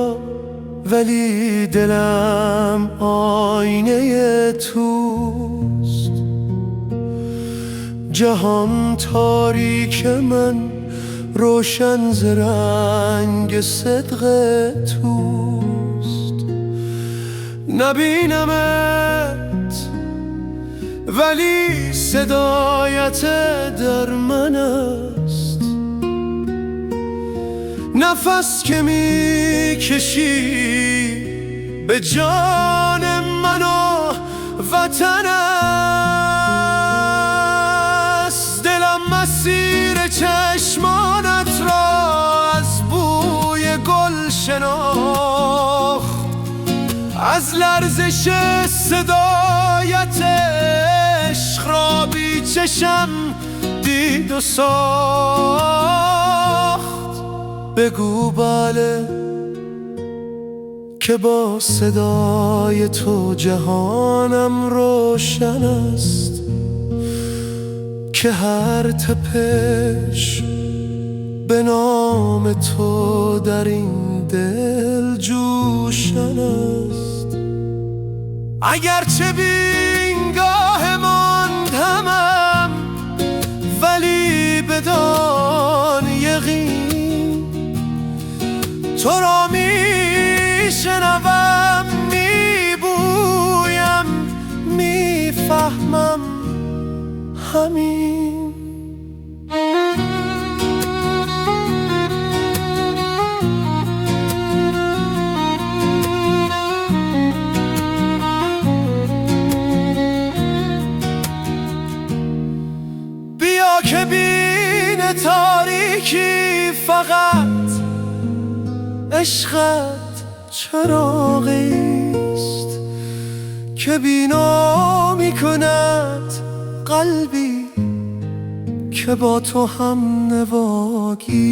را، ولی دلم آینه توست. جهان تاریک من روشن ز رنگ صدق توست. نبینمت ولی صدایت در من است. نفس که میکشی به جان من و وطن است. دلم مسیر چشمانت را از بوی گل شناخت، از لرزش صدایت عشق را بی چشم دید و ساخت. بگو بله که با صدای تو جهانم روشن است، که هر تپش به نام تو در این دل جوشن است. اگرچه بینگاه ماندمم ولی بدان یقین تو را میشنوم، میبویم، میفهمم همین. بیا که بین تاریکی فقط عشقت چراغیست، که بینا میکند قلبی که با تو هم نواگیست.